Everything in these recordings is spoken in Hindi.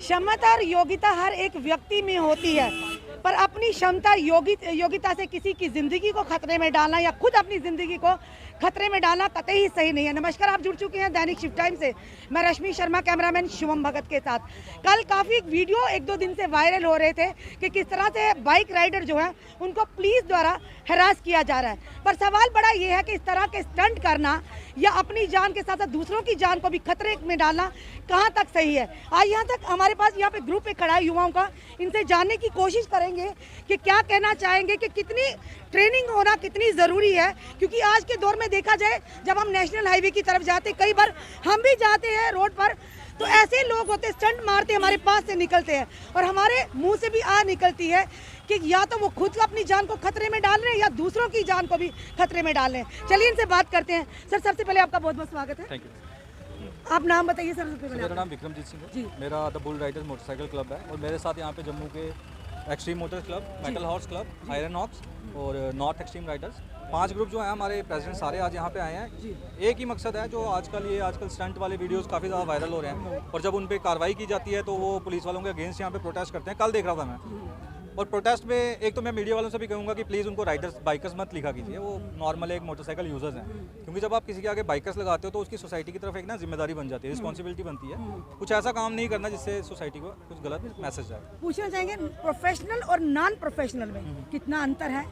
क्षमता और योग्यता हर एक व्यक्ति में होती है, पर अपनी क्षमता योग्यता से किसी की ज़िंदगी को खतरे में डालना या खुद अपनी ज़िंदगी को खतरे में डालना कतई ही सही नहीं है। नमस्कार, आप जुड़ चुके हैं दैनिक शिफ्ट टाइम से। मैं रश्मि शर्मा, कैमरामैन शुभम भगत के साथ। कल काफ़ी वीडियो 1-2 दिन से वायरल हो रहे थे कि किस तरह से बाइक राइडर जो है उनको पुलिस द्वारा हरास किया जा रहा है। पर सवाल बड़ा ये है कि इस तरह के स्टंट करना या अपनी जान के साथ साथ दूसरों की जान को भी खतरे में डालना कहाँ तक सही है। आज यहाँ तक हमारे पास यहाँ पे ग्रुप पे खड़ा है युवाओं का, इनसे जानने की कोशिश करेंगे कि क्या कहना चाहेंगे कि कितनी ट्रेनिंग होना कितनी ज़रूरी है। क्योंकि आज के दौर में देखा जाए, जब हम नेशनल हाईवे की तरफ जाते, कई बार हम भी जाते हैं रोड पर, तो ऐसे लोग होते स्टंट मारते हमारे पास से निकलते हैं और हमारे मुंह से भी आ निकलती है कि या तो वो खुद अपनी जान को खतरे में डाल रहे हैं या दूसरों की जान को भी खतरे में डाल रहे हैं। चलिए इनसे बात करते हैं। सर, सबसे पहले आपका बहुत बहुत स्वागत है। Thank you. आप नाम बताइए सर। सबसे पहले मेरा नाम विक्रमजीत सिंह है। मेरा the bull riders motorcycle club है और मेरे साथ यहाँ पे जम्मू के extreme motors club, metal horse club, iron hawks और नॉर्थ एक्सट्रीम राइडर्स, 5 ग्रुप जो हैं हमारे प्रेसिडेंट सारे आज यहाँ पे आए हैं। एक ही मकसद है, जो आजकल स्टंट वाले वीडियोस काफ़ी ज़्यादा वायरल हो रहे हैं और जब उन पर कार्रवाई की जाती है तो वो पुलिस वालों के अगेंस्ट यहाँ पे प्रोटेस्ट करते हैं। कल देख रहा था मैं, और प्रोटेस्ट में एक तो मैं मीडिया वालों से भी कहूँगा कि प्लीज़ उनको राइडर्स बाइकर्स मत लिखा कीजिए, वो नॉर्मल एक मोटरसाइकिल यूजर्स हैं। क्योंकि जब आप किसी के आगे बाइकर्स लगाते हो तो उसकी सोसाइटी की तरफ एक ना जिम्मेदारी बन जाती है, रिस्पॉन्सिबिलिटी बनती है। कुछ ऐसा काम नहीं करना जिससे सोसाइटी को कुछ गलत मैसेज जाए। पूछना चाहेंगे प्रोफेशनल और नॉन प्रोफेशनल में कितना अंतर है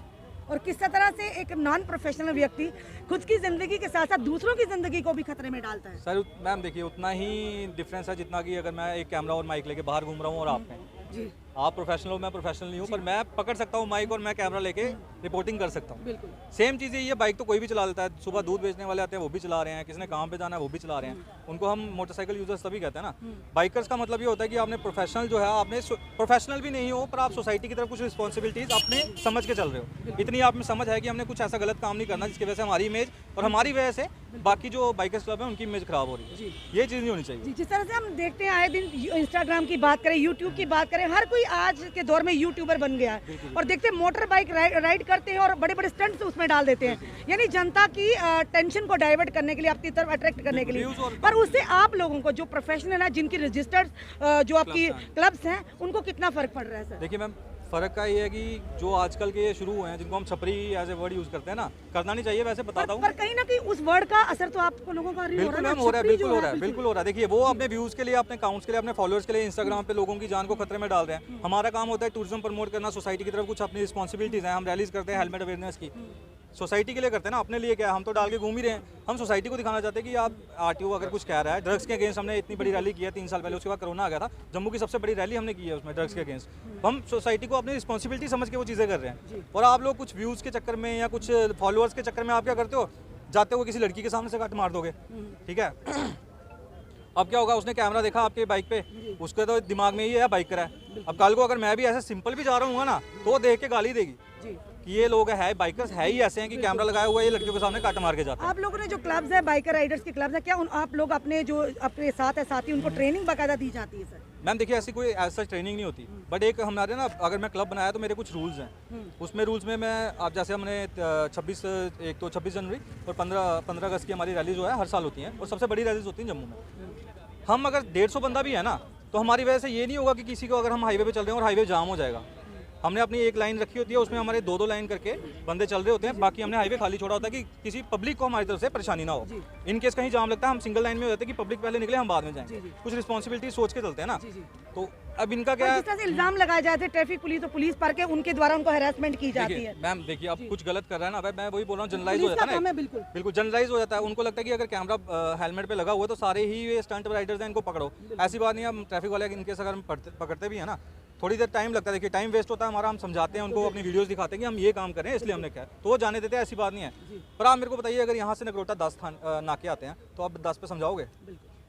और किस तरह से एक नॉन प्रोफेशनल व्यक्ति खुद की ज़िंदगी के साथ साथ दूसरों की ज़िंदगी को भी खतरे में डालता है? सर मैम देखिए, उतना ही डिफरेंस है जितना कि अगर मैं एक कैमरा और माइक लेके बाहर घूम रहा हूँ और आप हैं जी। आप प्रोफेशनल हो, मैं प्रोफेशनल नहीं हूँ, पर मैं पकड़ सकता हूँ माइक और मैं कैमरा लेके रिपोर्टिंग कर सकता हूँ। बिल्कुल सेम चीज़ ये बाइक तो कोई भी चला लेता है। सुबह दूध बेचने वाले आते हैं, वो भी चला रहे हैं, किसी ने काम पे जाना है वो भी चला रहे हैं। उनको हम मोटरसाइकिल यूजर्स तभी कहते हैं ना। बाइकर्स का मतलब ये होता है कि आपने प्रोफेशनल जो है, आपने प्रोफेशनल भी नहीं हो पर आप सोसाइटी की तरफ कुछ रिस्पॉन्सिबिलिटीज़ अपने समझ के चल रहे हो। इतनी आप में समझ है कि हमने कुछ ऐसा गलत काम नहीं करना जिसकी वजह से हमारी इमेज और हमारी वजह से बाकी जो बाइकर्स क्लब है उनकी इमेज खराब हो रही है। ये चीज़ नहीं होनी चाहिए। जिस तरह से हम देखते हैं आए दिन, इंस्टाग्राम की बात करें, यूट्यूब की बात करें, हर कोई आज के दौर में यूट्यूबर बन गया है और देखते हैं मोटर बाइक राइड करते हैं और बड़े बड़े स्टंट्स उसमें डाल देते हैं, यानी जनता की टेंशन को डाइवर्ट करने के लिए, अपनी तरफ अट्रैक्ट करने के लिए। पर उससे आप लोगों को जो प्रोफेशनल है, जिनकी रजिस्टर्ड जो आपकी क्लब्स हैं, उनको कितना फर्क पड़ रहा है? सर देखिए मैम, फ़र्क का ये है कि जो आजकल के शुरू हुए हैं, जिनको हम छपरी एज ए वर्ड यूज़ करते हैं ना, करना नहीं चाहिए वैसे, बताता हूँ। पर कहीं ना कहीं उस वर्ड का असर तो आपको लोगों का बिल्कुल मैम हो रहा है, बिल्कुल हो रहा है। देखिए, वो अपने व्यूज़ के लिए, अपने अकाउंट्स के लिए, अपने फॉलोअर्स के लिए इंस्टाग्राम पे लोगों की जान को खतरे में डाल रहे हैं। हमारा काम होता है टूरिज्म प्रमोट करना, सोसाइटी की तरफ कुछ अपनी रिस्पॉन्सिबिलिटीज़ हैं। हम रैलीज करते हैं हेलमेट अवेयरनेस की, सोसाइटी के लिए करते हैं ना, अपने लिए क्या, हम तो डाल के घूम ही रहे हैं। हम सोसाइटी को दिखाना चाहते हैं कि आप आरटीओ अगर कुछ कह रहा है ड्रग्स के अगेंस्ट, हमने इतनी बड़ी रैली की है 3 साल पहले, उसके बाद कोरोना आ गया था, जम्मू की सबसे बड़ी रैली हमने की है उसमें ड्रग्स के अगेंस्ट। हम सोसाइटी को अपनी रिस्पॉन्सिबिलिटी समझ के वो चीज़ें कर रहे हैं। और आप लोग कुछ व्यूज़ के चक्कर में या कुछ फॉलोअर्स के चक्कर में आप क्या करते हो, जाते हो किसी लड़की के सामने से कट मार दोगे, ठीक है। अब क्या होगा, उसने कैमरा देखा आपके बाइक पे, उसके तो दिमाग में ये है बाइकर है। अब कल को अगर मैं भी ऐसे सिंपल भी जा रहा हूँ ना, तो देख के गाली देगी कि ये लोग है बाइकर्स है ही ऐसे हैं कि कैमरा लगाया हुआ है, ये लड़कियों के सामने कट मार के जाते हैं। आप लोगों ने जो क्लब्स है, बाइकर राइडर्स के क्लब्स है, क्या आप लोग अपने जो अपने साथ है साथी, उनको ट्रेनिंग बाकायदा दी जाती है? सर मैम देखिए, ऐसी कोई ऐसा ट्रेनिंग नहीं होती, बट एक हमारे ना, अगर मैं क्लब बनाया तो मेरे कुछ रूल्स हैं। उसमें रूल्स में मैं, आप जैसे हमने 26 जनवरी और 15 अगस्त की हमारी रैली जो है हर साल होती हैं और सबसे बड़ी रैलीज होती हैं जम्मू में। हम अगर 150 बंदा भी है ना, तो हमारी वजह से ये नहीं होगा कि किसी को, अगर हम हाईवे पे चल रहे हैं और हाईवे जाम हो जाएगा, हमने अपनी एक लाइन रखी होती है, उसमें हमारे 2-2 लाइन करके बंदे चल रहे होते हैं, बाकी हमने हाईवे खाली छोड़ा होता है कि किसी पब्लिक को हमारी तरफ से परेशानी ना हो। इन केस कहीं जाम लगता है, हम सिंगल लाइन में हो जाते हैं कि पब्लिक पहले निकले, हम बाद में जाएंगे। कुछ रिस्पॉन्सिबिलिटी सोच के चलते हैं ना। तो अब इनका क्या है, जिस तरह से इल्जाम लगाए जाते हैं ट्रैफिक पुलिस, तो पुलिस पर के उनके द्वारा उनको हैरेसमेंट की जाती है। मैम देखिए, अब कुछ गलत कर रहा है ना, मैं वही बोल रहा हूँ, जनरलाइज हो जाता है ना, बिल्कुल जनरलाइज हो जाता है। उनको लगता है कि अगर कैमरा हेलमेट पे लगा हुआ है तो सारे ही ये स्टंट राइडर्स हैं, इनको पकड़ो। ऐसी बात नहीं है। हम ट्रैफिक वाले इनके अगर हम पकड़ते भी है ना, थोड़ी देर टाइम लगता है। देखिए, टाइम वेस्ट होता है हमारा, हम समझाते हैं उनको, अपनी वीडियोस दिखाते हैं कि हम ये काम करें इसलिए हमने क्या, तो वो जाने देते हैं, ऐसी बात नहीं है। पर आप मेरे को बताइए, अगर यहाँ से नगरोटा 10 नाके आते हैं तो आप 10 पे समझाओगे?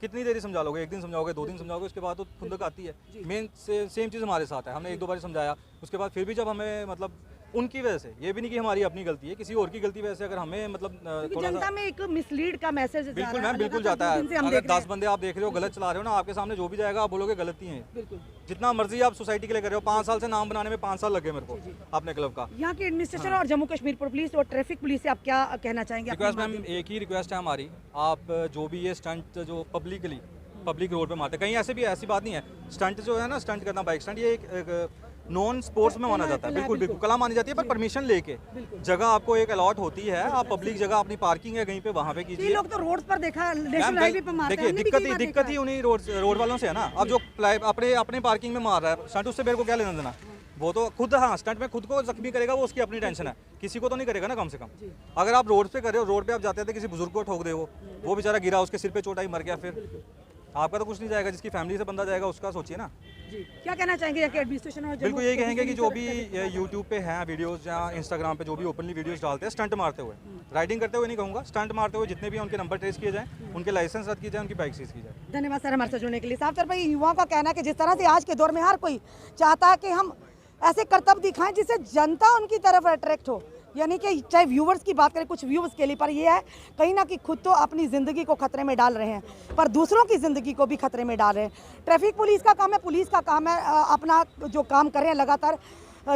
कितनी देरी समझा लोगे? 1 दिन समझाओगे, 2 दिन समझाओगे, उसके बाद तो खुंदक आती है। मेन सेम चीज़ हमारे साथ है। हमने 1-2 बार समझाया, उसके बाद फिर भी जब हमें मतलब उनकी वजह से, ये भी नहीं कि हमारी अपनी गलती है, किसी और की गलती वजह से अगर हमें मतलब थोड़ा सा, जनता में एक मिसलीड का मैसेज बिल्कुल मैम, बिल्कुल जाता है। अगर 10 बंदे आप देख रहे हो गलत चला रहे हो ना, आपके सामने जो भी जाएगा आप बोलोगे गलती है। जितना मर्जी आप सोसाइटी के लिए कर रहे हो, 5 साल से नाम बनाने में 5 साल लगे मेरे को अपने क्लब का। यहाँ की एडमिनिस्ट्रेशन और जम्मू कश्मीर पुलिस और ट्रैफिक पुलिस से आप क्या कहना चाहेंगे? रिक्वेस्ट मैम, एक ही रिक्वेस्ट है हमारी, आप जो भी ये स्टंट जो पब्लिकली पब्लिक रोड पे मारते हैं। कहीं ऐसे भी ऐसी बात नहीं है, स्टंट जो है ना, स्टंट करना, बाइक स्टंट, ये एक नॉन स्पोर्ट्स में माना जाता है। बिल्कुल बिल्कुल कला मानी जाती है, पर परमिशन लेके जगह आपको एक अलॉट होती है, आप पब्लिक जगह अपनी पार्किंग है कहीं पे वहाँ पे ये कीजिए। लोग तो रोड पर देखा, नेशनल हाईवे पे मारते हैं। देखिए दिक्कत ही उन्हीं रोड वालों से है ना। अब जो अपने पार्किंग में मार रहा है स्टंट, उससे मेरे को क्या लेना देना, वो तो खुद, हाँ स्टंट में खुद को जख्मी करेगा, वो उसकी अपनी टेंशन है, किसी को तो नहीं करेगा ना कम से कम। अगर आप रोड पे कर रहे हो, रोड पे आप जाते थे किसी बुजुर्ग को ठोक दे, वो बेचारा गिरा, उसके सिर पे चोट आई, मर गया, फिर आपका तो कुछ नहीं जाएगा, जिसकी फैमिली से बंदा जाएगा उसका सोचिए ना। जी, क्या कहना चाहेंगे कि एडमिनिस्ट्रेशन और बिल्कुल यही कहेंगे कि जो भी यूट्यूब पे हैं वीडियोस या इंस्टाग्राम पे जो भी ओपनली वीडियोस डालते हैं स्टंट मारते हुए, राइडिंग करते हुए नहीं कहूँगा, स्टंट मारते हुए जितने भी हैं उनके नंबर ट्रेस किए जाएँ, उनके लाइसेंस रद्द किए जाए, उनकी बाइक सीज की जाए। धन्यवाद सर हमारे साथ जुड़ने के लिए। साफ तौर पर युवाओं का कहना है कि जिस तरह से आज के दौर में हर कोई चाहता है कि हम ऐसे कर्तव्य दिखाएं जिससे जनता उनकी तरफ अट्रैक्ट हो, यानी कि चाहे व्यूवर्स की बात करें, कुछ व्यूवर्स के लिए, पर ये है कहीं ना कि खुद तो अपनी ज़िंदगी को खतरे में डाल रहे हैं, पर दूसरों की ज़िंदगी को भी खतरे में डाल रहे हैं। ट्रैफिक पुलिस का काम है, पुलिस का काम है अपना जो काम कर रहे हैं लगातार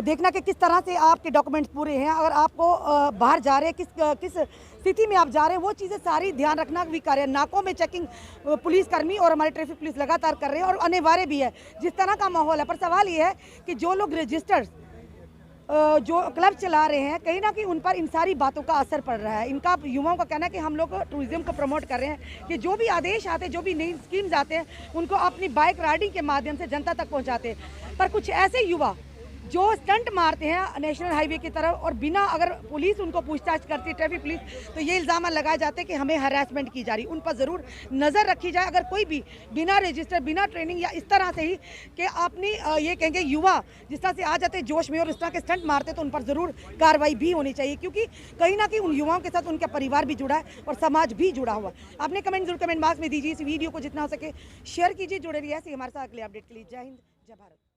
देखना कि किस तरह से आपके डॉक्यूमेंट्स पूरे हैं, अगर आपको बाहर जा रहे हैं किस स्थिति में आप जा रहे हैं, वो चीज़ें सारी ध्यान रखना भी कार्य है। नाकों में चेकिंग पुलिसकर्मी और हमारे ट्रैफिक पुलिस लगातार कर रहे हैं और अनिवार्य भी है जिस तरह का माहौल है। पर सवाल ये है कि जो लोग रजिस्टर्ड जो क्लब चला रहे हैं, कहीं ना कहीं उन पर इन सारी बातों का असर पड़ रहा है। इनका युवाओं का कहना है कि हम लोग टूरिज्म को प्रमोट कर रहे हैं कि जो भी आदेश आते हैं, जो भी नई स्कीम्स आते हैं, उनको अपनी बाइक राइडिंग के माध्यम से जनता तक पहुंचाते हैं। पर कुछ ऐसे युवा जो स्टंट मारते हैं नेशनल हाईवे की तरफ और बिना, अगर पुलिस उनको पूछताछ करती है, ट्रैफिक पुलिस, तो ये इल्ज़ाम लगाए जाते हैं कि हमें हरासमेंट की जा रही। उन पर ज़रूर नज़र रखी जाए। अगर कोई भी बिना रजिस्टर, बिना ट्रेनिंग या इस तरह से ही कि अपनी ये कहेंगे युवा जिस तरह से आ जाते हैं जोश में और इस तरह के स्टंट मारते, तो उन पर ज़रूर कार्रवाई भी होनी चाहिए, क्योंकि कहीं ना कहीं उन युवाओं के साथ उनका परिवार भी जुड़ा है और समाज भी जुड़ा हुआ। आपने कमेंट जरूर कमेंट बॉक्स में दीजिए, इस वीडियो को जितना हो सके शेयर कीजिए, जुड़े रहिए ऐसे हमारे साथ अगले अपडेट के लिए। जय हिंद, जय भारत।